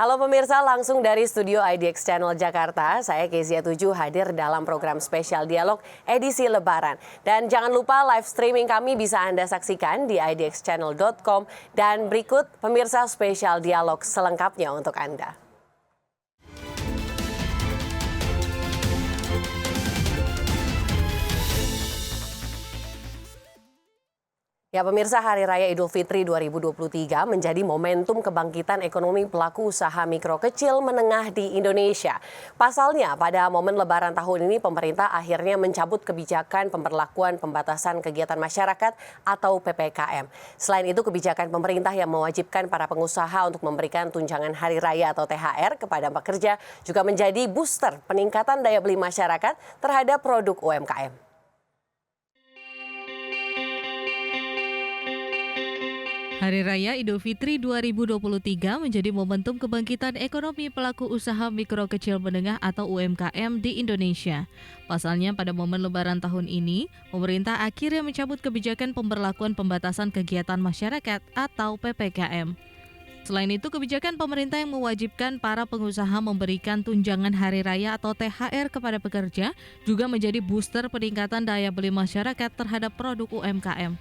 Halo pemirsa, langsung dari studio IDX Channel Jakarta, saya Kezia 7 hadir dalam program spesial dialog edisi Lebaran. Dan jangan lupa live streaming kami bisa Anda saksikan di idxchannel.com dan berikut pemirsa spesial dialog selengkapnya untuk Anda. Ya pemirsa, Hari Raya Idul Fitri 2023 menjadi momentum kebangkitan ekonomi pelaku usaha mikro kecil menengah di Indonesia. Pasalnya pada momen Lebaran tahun ini pemerintah akhirnya mencabut kebijakan pemberlakuan pembatasan kegiatan masyarakat atau PPKM. Selain itu kebijakan pemerintah yang mewajibkan para pengusaha untuk memberikan tunjangan Hari Raya atau THR kepada pekerja juga menjadi booster peningkatan daya beli masyarakat terhadap produk UMKM. Hari Raya Idul Fitri 2023 menjadi momentum kebangkitan ekonomi pelaku usaha mikro kecil menengah atau UMKM di Indonesia. Pasalnya pada momen Lebaran tahun ini, pemerintah akhirnya mencabut kebijakan pemberlakuan pembatasan kegiatan masyarakat atau PPKM. Selain itu, kebijakan pemerintah yang mewajibkan para pengusaha memberikan tunjangan Hari Raya atau THR kepada pekerja juga menjadi booster peningkatan daya beli masyarakat terhadap produk UMKM.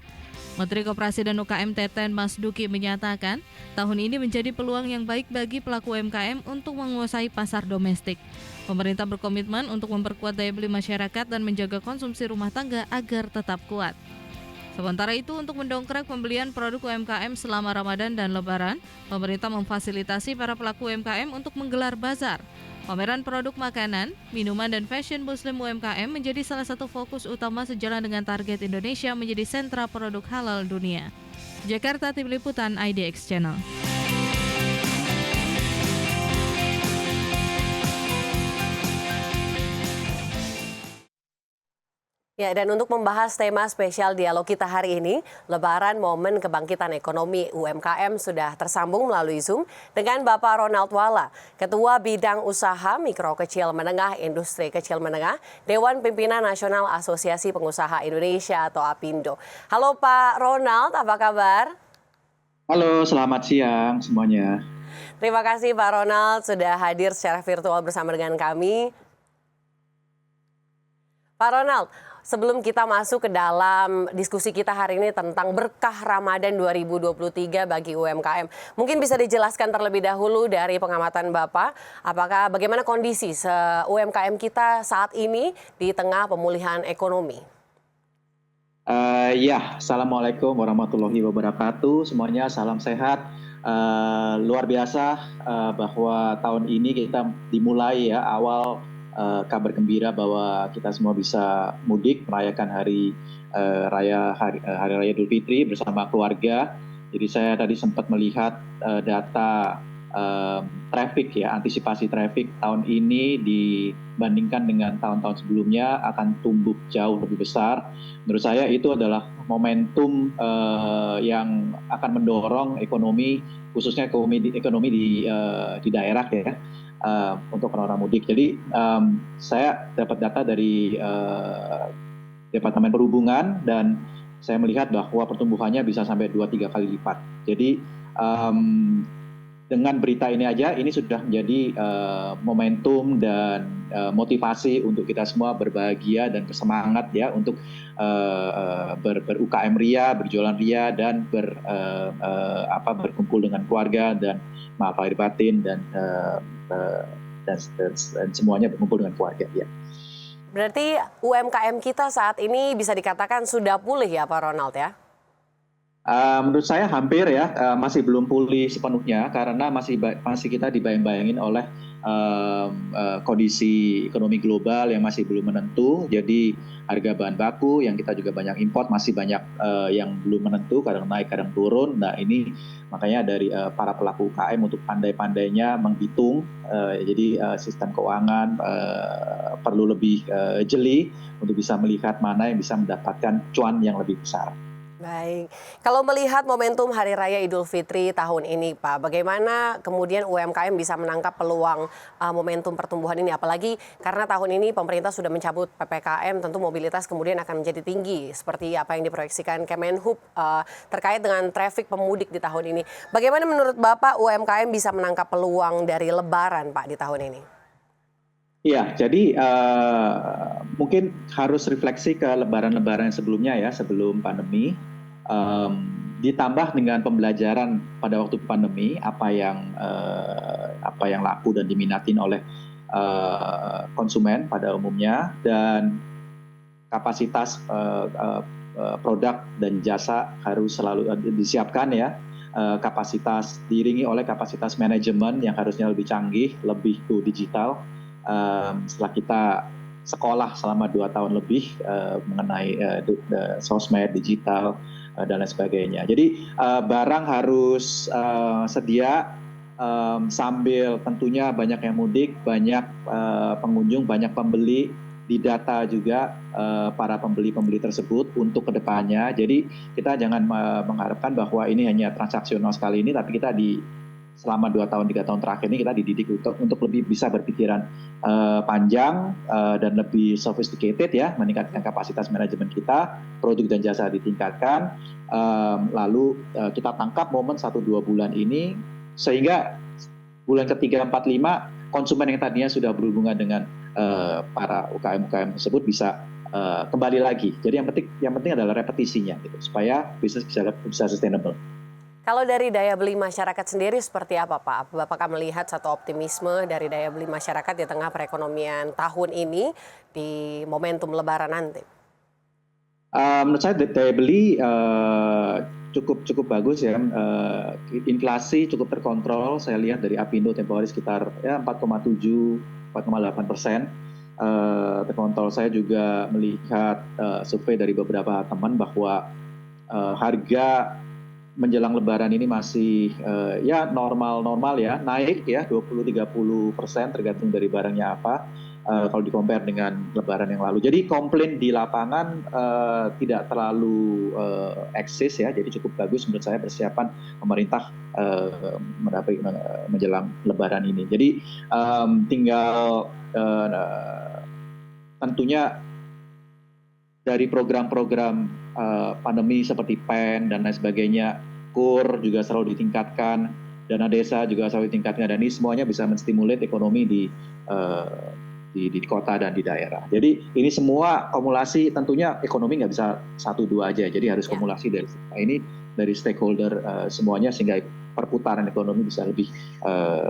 Menteri Koperasi dan UKM Teten Mas Duki menyatakan, tahun ini menjadi peluang yang baik bagi pelaku UMKM untuk menguasai pasar domestik. Pemerintah berkomitmen untuk memperkuat daya beli masyarakat dan menjaga konsumsi rumah tangga agar tetap kuat. Sementara itu, untuk mendongkrak pembelian produk UMKM selama Ramadan dan Lebaran, pemerintah memfasilitasi para pelaku UMKM untuk menggelar bazar. Pameran produk makanan, minuman, dan fashion muslim UMKM menjadi salah satu fokus utama sejalan dengan target Indonesia menjadi sentra produk halal dunia. Jakarta, Tim Liputan IDX Channel. Ya, dan untuk membahas tema spesial dialog kita hari ini, Lebaran Momen Kebangkitan Ekonomi UMKM sudah tersambung melalui Zoom dengan Bapak Ronald Wala, Ketua Bidang Usaha Mikro Kecil Menengah Industri Kecil Menengah, Dewan Pimpinan Nasional Asosiasi Pengusaha Indonesia atau APindo. Halo Pak Ronald, apa kabar? Halo, selamat siang semuanya. Terima kasih Pak Ronald sudah hadir secara virtual bersama dengan kami. Pak Ronald, sebelum kita masuk ke dalam diskusi kita hari ini tentang berkah Ramadan 2023 bagi UMKM, mungkin bisa dijelaskan terlebih dahulu dari pengamatan Bapak, bagaimana kondisi UMKM kita saat ini di tengah pemulihan ekonomi? Assalamualaikum warahmatullahi wabarakatuh. Semuanya salam sehat. Luar biasa bahwa tahun ini kita dimulai ya awal kabar gembira bahwa kita semua bisa mudik merayakan hari Raya Idul Fitri bersama keluarga. Jadi saya tadi sempat melihat data traffic ya, antisipasi traffic tahun ini dibandingkan dengan tahun-tahun sebelumnya akan tumbuh jauh lebih besar. Menurut saya itu adalah momentum yang akan mendorong ekonomi, khususnya ekonomi di daerah ya. Untuk orang-orang mudik. Jadi saya dapat data dari Departemen Perhubungan dan saya melihat bahwa pertumbuhannya bisa sampai 2-3 kali lipat. Jadi dengan berita ini aja, ini sudah menjadi momentum dan motivasi untuk kita semua berbahagia dan bersemangat ya untuk ber-UKM ria, berjualan ria dan berkumpul dengan keluarga dan maaf lahir batin dan semuanya berkumpul dengan keluarga ya. Berarti UMKM kita saat ini bisa dikatakan sudah pulih ya Pak Ronald ya? Menurut saya hampir ya, masih belum pulih sepenuhnya karena masih kita dibayang-bayangin oleh kondisi ekonomi global yang masih belum menentu. Jadi harga bahan baku yang kita juga banyak import masih banyak yang belum menentu, kadang naik kadang turun. Nah ini makanya dari para pelaku UKM untuk pandai-pandainya menghitung. Jadi sistem keuangan perlu lebih jeli untuk bisa melihat mana yang bisa mendapatkan cuan yang lebih besar. Baik, kalau melihat momentum Hari Raya Idul Fitri tahun ini Pak, bagaimana kemudian UMKM bisa menangkap peluang momentum pertumbuhan ini? Apalagi karena tahun ini pemerintah sudah mencabut PPKM, tentu mobilitas kemudian akan menjadi tinggi seperti apa yang diproyeksikan Kemenhub terkait dengan traffic pemudik di tahun ini. Bagaimana menurut Bapak UMKM bisa menangkap peluang dari Lebaran Pak di tahun ini? Iya, jadi mungkin harus refleksi ke lebaran-lebaran sebelumnya ya, sebelum pandemi. Ditambah dengan pembelajaran pada waktu pandemi, apa yang laku dan diminatin oleh konsumen pada umumnya, dan kapasitas produk dan jasa harus selalu disiapkan ya. Kapasitas diiringi oleh kapasitas manajemen yang harusnya lebih canggih, lebih go digital. Setelah kita sekolah selama 2 tahun lebih mengenai sosmed, digital, dan lain sebagainya. Jadi barang harus sedia, sambil tentunya banyak yang mudik, banyak pengunjung, banyak pembeli, didata juga para pembeli-pembeli tersebut untuk kedepannya. Jadi kita jangan mengharapkan bahwa ini hanya transaksional sekali ini, tapi kita selama 2 tahun, 3 tahun terakhir ini kita dididik untuk lebih bisa berpikiran panjang dan lebih sophisticated ya, meningkatkan kapasitas manajemen kita, produk dan jasa ditingkatkan, lalu kita tangkap momen 1-2 bulan ini, sehingga bulan ketiga, 4, 5, konsumen yang tadinya sudah berhubungan dengan para UKM-UKM tersebut bisa kembali lagi. Jadi yang penting adalah repetisinya gitu, supaya bisnis bisa sustainable. Kalau dari daya beli masyarakat sendiri seperti apa Pak? Apakah melihat satu optimisme dari daya beli masyarakat di tengah perekonomian tahun ini di momentum Lebaran nanti? Menurut saya daya beli cukup bagus ya. Inflasi cukup terkontrol. Saya lihat dari Apindo tempo hari sekitar 4,7, 4,8%. Terkontrol. Saya juga melihat survei dari beberapa teman bahwa harga menjelang Lebaran ini masih ya normal ya, naik ya 20-30% tergantung dari barangnya apa, kalau di-compare dengan Lebaran yang lalu. Jadi komplain di lapangan tidak terlalu eksis ya, jadi cukup bagus menurut saya persiapan pemerintah menjelang Lebaran ini. Jadi tinggal tentunya dari program-program pandemi seperti PEN dan lain sebagainya, KUR juga selalu ditingkatkan, dana desa juga selalu ditingkatkan, dan ini semuanya bisa menstimulir ekonomi di kota dan di daerah. Jadi ini semua akumulasi, tentunya ekonomi nggak bisa 1-2 aja, jadi harus akumulasi dari stakeholder semuanya, sehingga perputaran ekonomi bisa lebih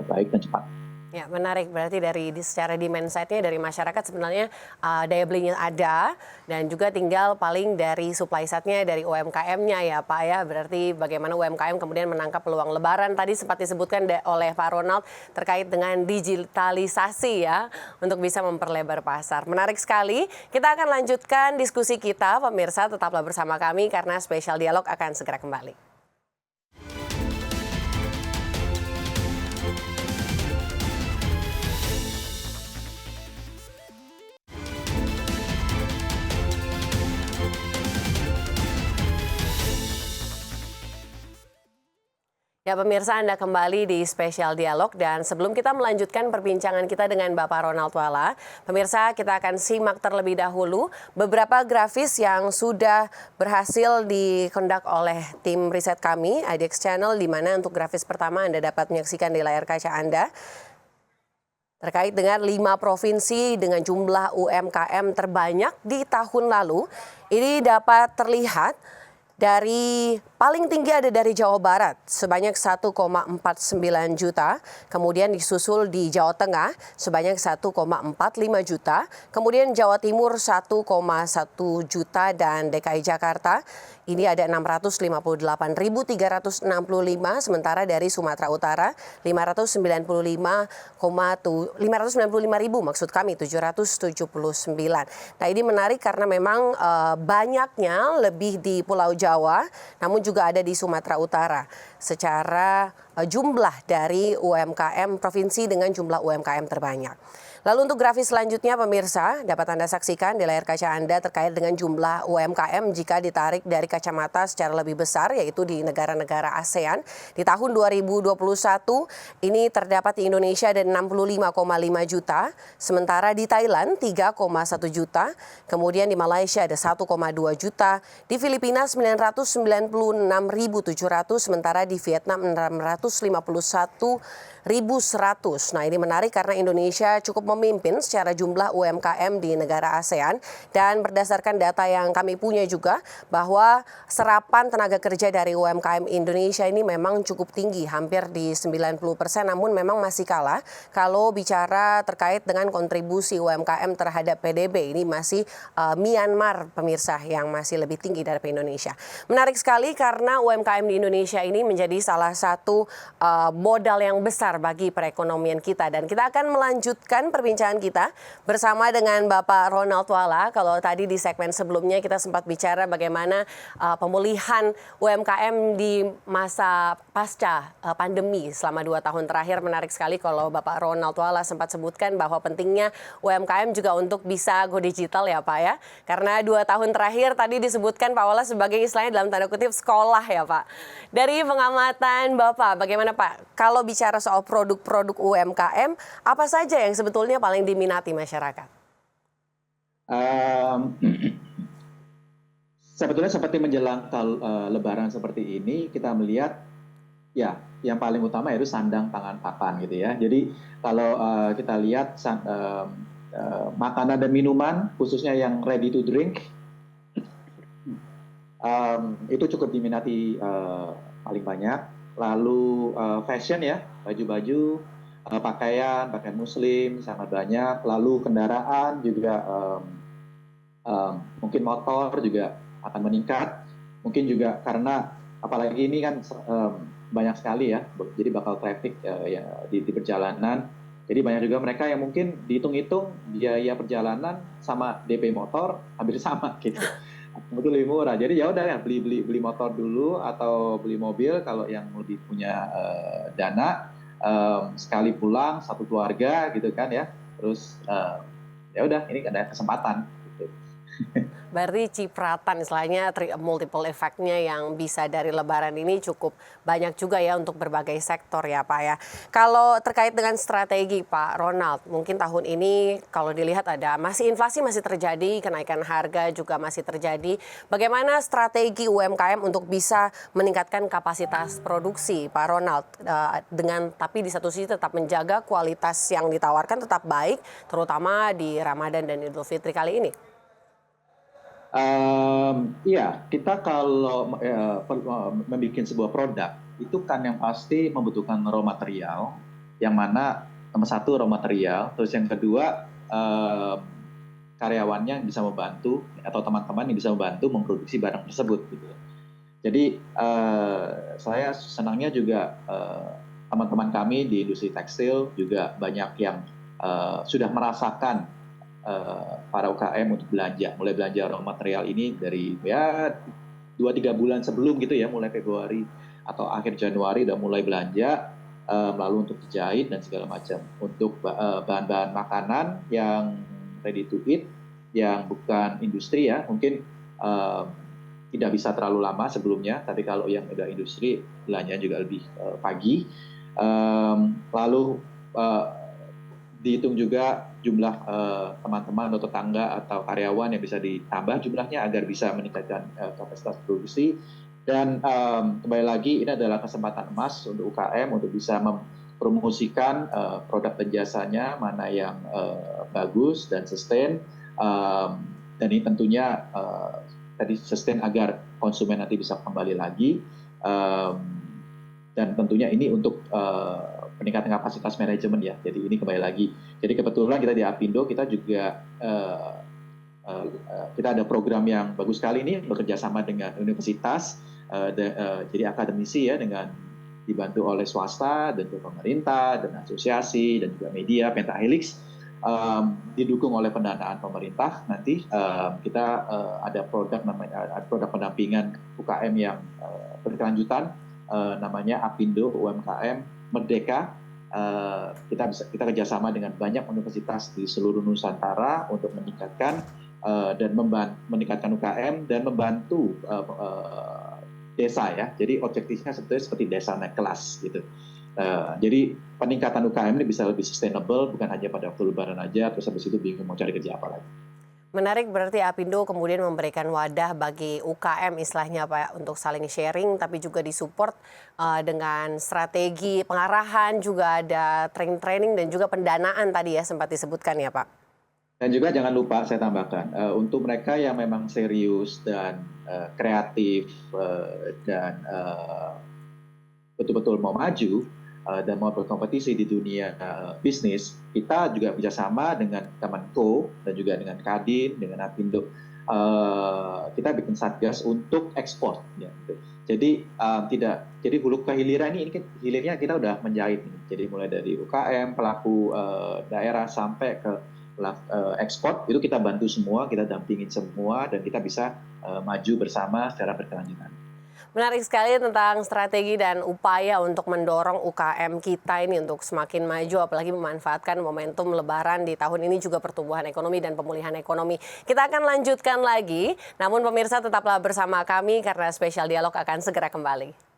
baik dan cepat. Ya, menarik. Berarti dari secara demand side-nya dari masyarakat sebenarnya daya belinya ada, dan juga tinggal paling dari supply side-nya dari UMKM-nya ya Pak ya. Berarti bagaimana UMKM kemudian menangkap peluang Lebaran. Tadi sempat disebutkan oleh Pak Ronald terkait dengan digitalisasi ya, untuk bisa memperlebar pasar. Menarik sekali. Kita akan lanjutkan diskusi kita, pemirsa tetaplah bersama kami karena spesial dialog akan segera kembali. Ya pemirsa, Anda kembali di spesial dialog, dan sebelum kita melanjutkan perbincangan kita dengan Bapak Ronald Wala, pemirsa kita akan simak terlebih dahulu beberapa grafis yang sudah berhasil dikondak oleh tim riset kami, IDX Channel, di mana untuk grafis pertama Anda dapat menyaksikan di layar kaca Anda terkait dengan 5 provinsi dengan jumlah UMKM terbanyak di tahun lalu. Ini dapat terlihat dari paling tinggi ada dari Jawa Barat sebanyak 1,49 juta, kemudian disusul di Jawa Tengah sebanyak 1,45 juta, kemudian Jawa Timur 1,1 juta, dan DKI Jakarta ini ada 658.365, sementara dari Sumatera Utara 595.000 maksud kami 779. Nah, ini menarik karena memang banyaknya lebih di Pulau Jawa, namun juga ada di Sumatera Utara. Secara jumlah dari UMKM provinsi dengan jumlah UMKM terbanyak. Lalu untuk grafis selanjutnya pemirsa dapat Anda saksikan di layar kaca Anda terkait dengan jumlah UMKM jika ditarik dari kacamata secara lebih besar yaitu di negara-negara ASEAN. Di tahun 2021 ini terdapat di Indonesia ada 65,5 juta, sementara di Thailand 3,1 juta, kemudian di Malaysia ada 1,2 juta, di Filipina 996.700, sementara di Vietnam 651.100. Nah, ini menarik karena Indonesia cukup memimpin secara jumlah UMKM di negara ASEAN dan berdasarkan data yang kami punya juga bahwa serapan tenaga kerja dari UMKM Indonesia ini memang cukup tinggi, hampir di 90%, namun memang masih kalah kalau bicara terkait dengan kontribusi UMKM terhadap PDB. Ini masih Myanmar pemirsa yang masih lebih tinggi dari Indonesia. Menarik sekali karena UMKM di Indonesia ini menjadi salah satu modal yang besar bagi perekonomian kita, dan kita akan melanjutkan perbincangan kita bersama dengan Bapak Ronald Wala. Kalau tadi di segmen sebelumnya kita sempat bicara bagaimana pemulihan UMKM di masa pasca pandemi selama 2 tahun terakhir. Menarik sekali kalau Bapak Ronald Wala sempat sebutkan bahwa pentingnya UMKM juga untuk bisa go digital ya Pak ya. Karena 2 tahun terakhir tadi disebutkan Pak Wala sebagai istilahnya dalam tanda kutip sekolah ya Pak. Dari pengamatan Bapak, bagaimana Pak kalau bicara soal produk-produk UMKM, apa saja yang sebetulnya paling diminati masyarakat? Sebetulnya seperti menjelang Lebaran seperti ini, kita melihat ya yang paling utama yaitu sandang, pangan, papan gitu ya. Jadi kalau kita lihat makanan dan minuman, khususnya yang ready to drink, itu cukup diminati paling banyak. Lalu fashion ya, baju-baju, pakaian muslim sangat banyak. Lalu kendaraan juga mungkin motor juga akan meningkat. Mungkin juga karena apalagi ini kan banyak sekali ya, jadi bakal traffic ya, di perjalanan. Jadi banyak juga mereka yang mungkin dihitung-hitung biaya perjalanan sama DP motor hampir sama gitu. Itu lebih murah. Jadi ya udah ya beli motor dulu atau beli mobil kalau yang lebih punya dana, sekali pulang satu keluarga gitu kan ya. Terus ya udah ini ada kesempatan gitu. Berarti cipratan istilahnya multiple effect-nya yang bisa dari Lebaran ini cukup banyak juga ya untuk berbagai sektor ya Pak ya. Kalau terkait dengan strategi Pak Ronald, mungkin tahun ini kalau dilihat ada inflasi masih terjadi, kenaikan harga juga masih terjadi. Bagaimana strategi UMKM untuk bisa meningkatkan kapasitas produksi Pak Ronald tapi di satu sisi tetap menjaga kualitas yang ditawarkan tetap baik, terutama di Ramadan dan Idul Fitri kali ini? Iya, kita kalau membuat sebuah produk itu kan yang pasti membutuhkan raw material, yang mana nomor satu raw material, terus yang kedua karyawannya yang bisa membantu atau teman-teman yang bisa membantu memproduksi barang tersebut. Gitu. Jadi saya senangnya juga teman-teman kami di industri tekstil juga banyak yang sudah merasakan para UKM untuk mulai belanja raw material ini dari ya 2-3 bulan sebelum gitu ya, mulai Februari atau akhir Januari udah mulai belanja, lalu untuk dijahit dan segala macam. Untuk bahan-bahan makanan yang ready to eat, yang bukan industri ya, mungkin tidak bisa terlalu lama sebelumnya, tapi kalau yang udah industri belanja juga lebih pagi. Lalu dihitung juga jumlah teman-teman atau tetangga atau karyawan yang bisa ditambah jumlahnya agar bisa meningkatkan kapasitas produksi. Dan kembali lagi ini adalah kesempatan emas untuk UKM untuk bisa mempromosikan produk dan jasanya mana yang bagus dan sustain. Dan ini tentunya tadi sustain agar konsumen nanti bisa kembali lagi. Dan tentunya ini untuk peningkatan kapasitas manajemen ya. Jadi ini kembali lagi. Jadi kebetulan kita di Apindo kita juga kita ada program yang bagus sekali ini bekerja sama dengan universitas, jadi akademisi ya, dengan dibantu oleh swasta dan juga pemerintah dan asosiasi dan juga media Pentahelix, didukung oleh pendanaan pemerintah. Nanti kita ada produk pendampingan UKM yang berkelanjutan. namanya Apindo UMKM Merdeka. Kita kerjasama dengan banyak universitas di seluruh Nusantara untuk meningkatkan meningkatkan UKM dan membantu desa ya. Jadi objektifnya sebetulnya seperti desa naik kelas gitu. Jadi peningkatan UKM ini bisa lebih sustainable, bukan hanya pada waktu Lebaran aja terus habis itu bingung mau cari kerja apa lagi. Menarik, berarti Apindo kemudian memberikan wadah bagi UKM istilahnya Pak untuk saling sharing, tapi juga disupport dengan strategi pengarahan, juga ada training dan juga pendanaan tadi ya sempat disebutkan ya Pak. Dan juga jangan lupa saya tambahkan, untuk mereka yang memang serius dan kreatif dan betul-betul mau maju dan mau berkompetisi di dunia bisnis, kita juga bekerjasama dengan Kemenko dan juga dengan Kadin, dengan Apindo. Kita bikin satgas untuk ekspor. Ya, gitu. Jadi hulu ke hilirnya ini hilirnya kita udah menjahit. Jadi mulai dari UKM, pelaku daerah sampai ke ekspor itu kita bantu semua, kita dampingin semua dan kita bisa maju bersama secara berkelanjutan. Menarik sekali tentang strategi dan upaya untuk mendorong UKM kita ini untuk semakin maju, apalagi memanfaatkan momentum Lebaran di tahun ini juga pertumbuhan ekonomi dan pemulihan ekonomi. Kita akan lanjutkan lagi, namun pemirsa tetaplah bersama kami karena spesial dialog akan segera kembali.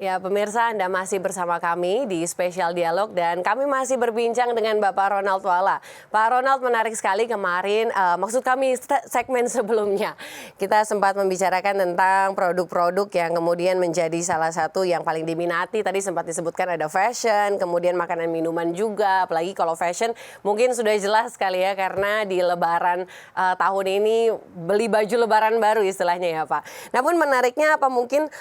Ya, pemirsa, Anda masih bersama kami di Spesial Dialog dan kami masih berbincang dengan Bapak Ronald Wala. Pak Ronald, menarik sekali kemarin, maksud kami segmen sebelumnya, kita sempat membicarakan tentang produk-produk yang kemudian menjadi salah satu yang paling diminati. Tadi sempat disebutkan ada fashion, kemudian makanan minuman juga, apalagi kalau fashion mungkin sudah jelas sekali ya karena di Lebaran tahun ini beli baju Lebaran baru istilahnya ya Pak. Namun menariknya apa mungkin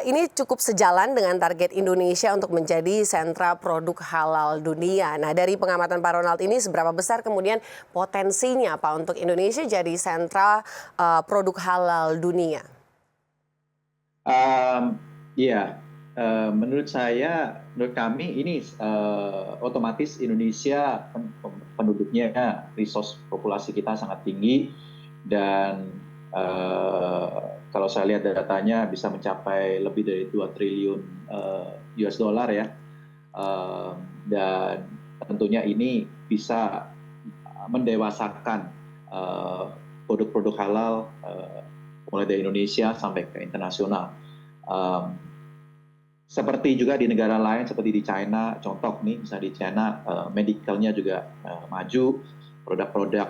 ini cukup sejalan dengan target Indonesia untuk menjadi sentra produk halal dunia. Nah, dari pengamatan Pak Ronald ini seberapa besar kemudian potensinya Pak untuk Indonesia jadi sentra produk halal dunia? Menurut kami ini otomatis Indonesia penduduknya, resource populasi kita sangat tinggi dan kalau saya lihat datanya bisa mencapai lebih dari 2 triliun US dollar ya, dan tentunya ini bisa mendewasakan produk-produk halal mulai dari Indonesia sampai ke internasional. Seperti juga di negara lain seperti di China, contoh nih misalnya di China medicalnya juga maju, produk-produk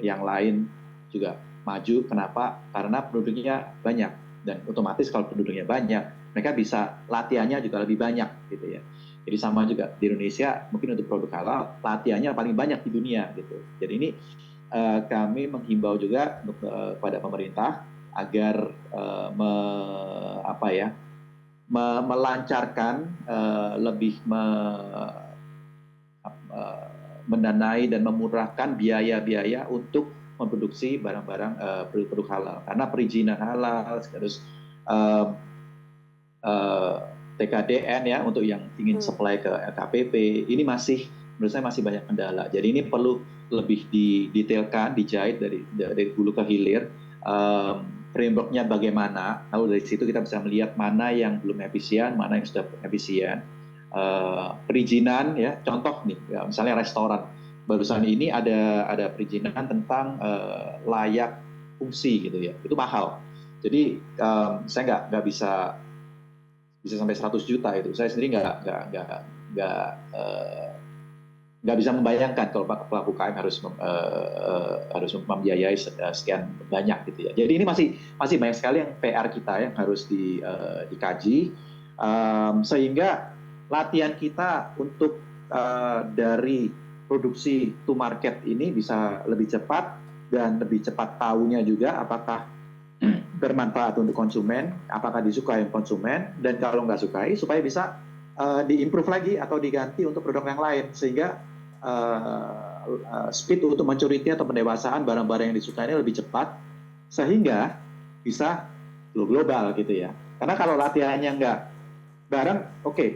yang lain juga maju. Kenapa? Karena penduduknya banyak dan otomatis kalau penduduknya banyak, mereka bisa latihannya juga lebih banyak gitu ya. Jadi sama juga di Indonesia mungkin untuk produk halal latihannya paling banyak di dunia gitu. Jadi ini kami menghimbau juga kepada pemerintah agar melancarkan lebih mendanai dan memurahkan biaya-biaya untuk memproduksi barang-barang produk halal, karena perizinan halal harus TKDN ya untuk yang ingin supply ke LKPP ini menurut saya masih banyak kendala. Jadi ini perlu lebih didetailkan, dijahit dari hulu ke hilir. Frameworknya bagaimana? Lalu dari situ kita bisa melihat mana yang belum efisien, mana yang sudah efisien. Perizinan ya, contoh nih, ya, misalnya restoran. Barusan ini ada perizinan tentang layak fungsi gitu ya, itu mahal. Jadi saya nggak bisa sampai 100 juta itu. Saya sendiri nggak bisa membayangkan kalau pelaku UKM harus membiayai sekian banyak gitu ya. Jadi ini masih banyak sekali yang PR kita yang harus dikaji, sehingga latihan kita untuk dari produksi to market ini bisa lebih cepat dan lebih cepat tahunya juga apakah bermanfaat untuk konsumen, apakah disukai konsumen, dan kalau nggak sukai supaya bisa diimprove lagi atau diganti untuk produk yang lain, sehingga speed untuk maturity atau pendewasaan barang-barang yang disukai ini lebih cepat, sehingga bisa global gitu ya. Karena kalau latihannya nggak barang, oke,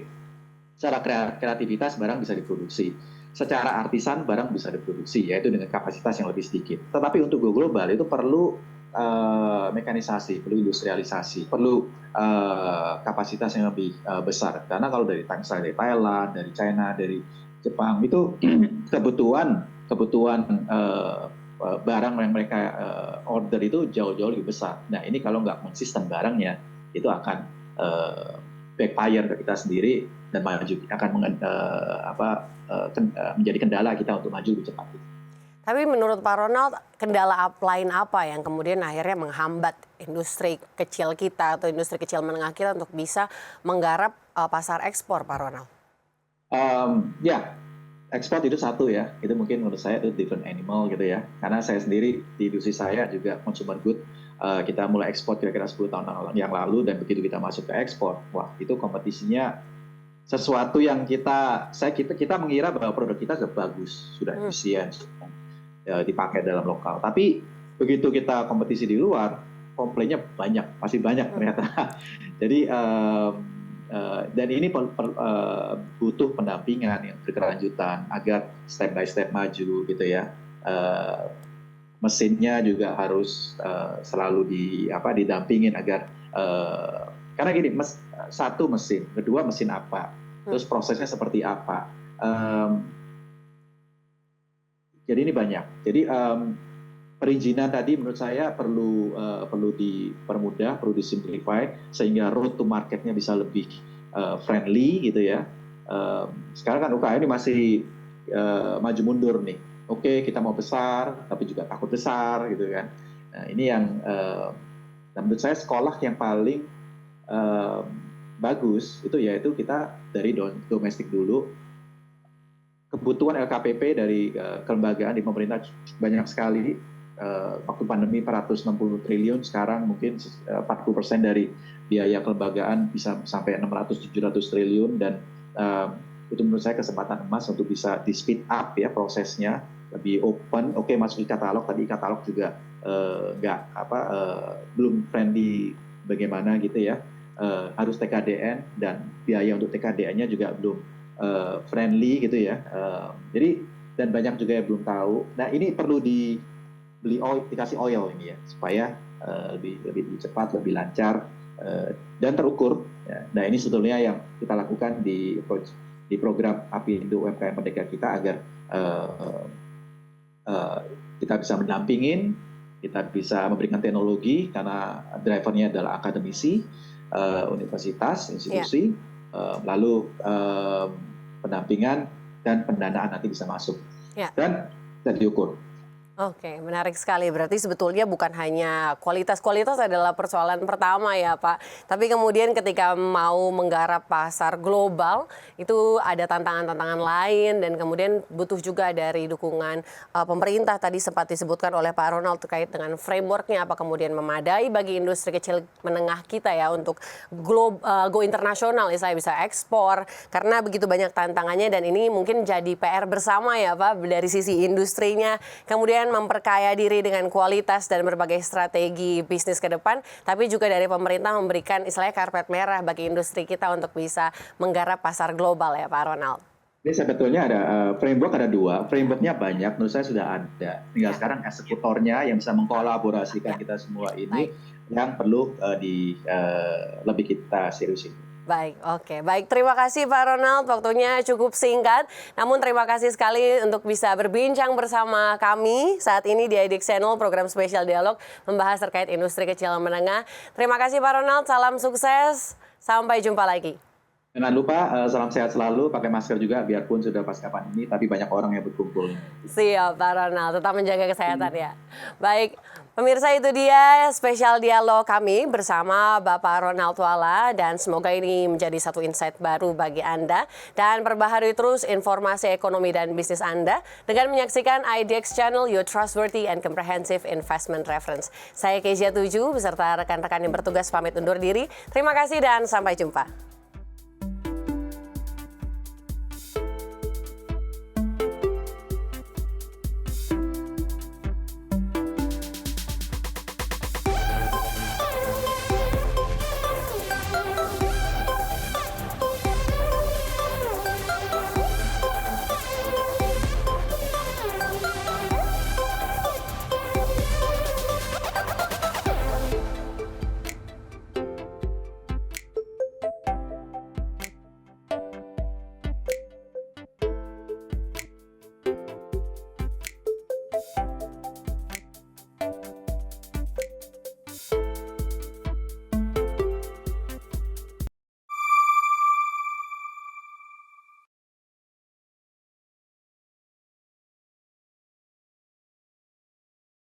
secara kreativitas barang bisa diproduksi, secara artisan barang bisa diproduksi, yaitu dengan kapasitas yang lebih sedikit. Tetapi untuk go global itu perlu mekanisasi, perlu industrialisasi, perlu kapasitas yang lebih besar. Karena kalau dari Thailand, dari China, dari Jepang itu kebutuhan barang yang mereka order itu jauh-jauh lebih besar. Nah ini kalau nggak konsisten barangnya itu akan backfire ke kita sendiri dan menjadi kendala kita untuk maju lebih cepat. Tapi menurut Pak Ronald, kendala lain apa yang kemudian akhirnya menghambat industri kecil kita atau industri kecil menengah kita untuk bisa menggarap pasar ekspor, Pak Ronald? Ya, ekspor itu satu ya. Itu mungkin menurut saya itu different animal gitu ya. Karena saya sendiri di industri saya juga consumer good. Kita mulai ekspor kira-kira 10 tahun yang lalu dan begitu kita masuk ke ekspor, wah itu kompetisinya sesuatu yang kita mengira bahwa produk kita sudah bagus, sudah efisien, dipakai dalam lokal. Tapi begitu kita kompetisi di luar, komplainnya banyak, masih banyak ternyata. Jadi dan ini butuh pendampingan yang berkelanjutan agar step by step maju gitu ya. Mesinnya juga harus selalu didampingin agar karena gini, satu mesin, kedua mesin apa, terus prosesnya seperti apa. Jadi ini banyak. Jadi perizinan tadi menurut saya perlu dipermudah, perlu disimplify sehingga road to marketnya bisa lebih friendly gitu ya. Sekarang kan UKM ini masih maju mundur nih. Oke, kita mau besar, tapi juga takut besar gitu kan. Nah ini yang menurut saya sekolah yang paling bagus itu yaitu kita dari domestik dulu. Kebutuhan LKPP dari kelembagaan di pemerintah banyak sekali. Waktu pandemi 460 triliun, sekarang mungkin 40% dari biaya kelembagaan bisa sampai 600-700 triliun dan itu menurut saya kesempatan emas untuk bisa di speed up ya prosesnya, lebih open. Oke, masuk di katalog, tadi katalog juga belum friendly bagaimana gitu ya. Harus TKDN dan biaya untuk TKDN-nya juga belum friendly gitu ya. Jadi dan banyak juga yang belum tahu. Nah ini perlu dikasih oil ini ya supaya lebih cepat, lebih lancar dan terukur. Ya. Nah ini sebetulnya yang kita lakukan di program Apindo UMKM Merdeka kita agar kita bisa mendampingin, kita bisa memberikan teknologi karena drivernya adalah akademisi, universitas, institusi, lalu pendampingan dan pendanaan nanti bisa masuk dan diukur. Oke, menarik sekali. Berarti sebetulnya bukan hanya kualitas adalah persoalan pertama ya Pak. Tapi kemudian ketika mau menggarap pasar global, itu ada tantangan-tantangan lain dan kemudian butuh juga dari dukungan pemerintah. Tadi sempat disebutkan oleh Pak Ronald terkait dengan frameworknya apa kemudian memadai bagi industri kecil menengah kita ya untuk go internasional, ya saya bisa ekspor. Karena begitu banyak tantangannya dan ini mungkin jadi PR bersama ya Pak dari sisi industrinya. Kemudian memperkaya diri dengan kualitas dan berbagai strategi bisnis ke depan, tapi juga dari pemerintah memberikan istilahnya karpet merah bagi industri kita untuk bisa menggarap pasar global ya Pak Ronald. Ini sebetulnya ada framework, ada dua. Frameworknya banyak, menurut saya sudah ada. Tinggal sekarang eksekutornya yang bisa mengkolaborasikan kita semua ini yang perlu lebih kita seriusin. Baik, oke. Baik, terima kasih Pak Ronald. Waktunya cukup singkat. Namun terima kasih sekali untuk bisa berbincang bersama kami saat ini di IDX Channel, program spesial dialog membahas terkait industri kecil dan menengah. Terima kasih Pak Ronald, salam sukses. Sampai jumpa lagi. Jangan lupa salam sehat selalu, pakai masker juga biarpun sudah pasca pandemi, tapi banyak orang yang berkumpul. Siap Pak Ronald, tetap menjaga kesehatan ya. Baik, pemirsa itu dia spesial dialog kami bersama Bapak Ronald Tuala dan semoga ini menjadi satu insight baru bagi Anda dan perbaharui terus informasi ekonomi dan bisnis Anda dengan menyaksikan IDX Channel, your trustworthy and comprehensive investment reference. Saya Kezia Tuju beserta rekan-rekan yang bertugas pamit undur diri. Terima kasih dan sampai jumpa.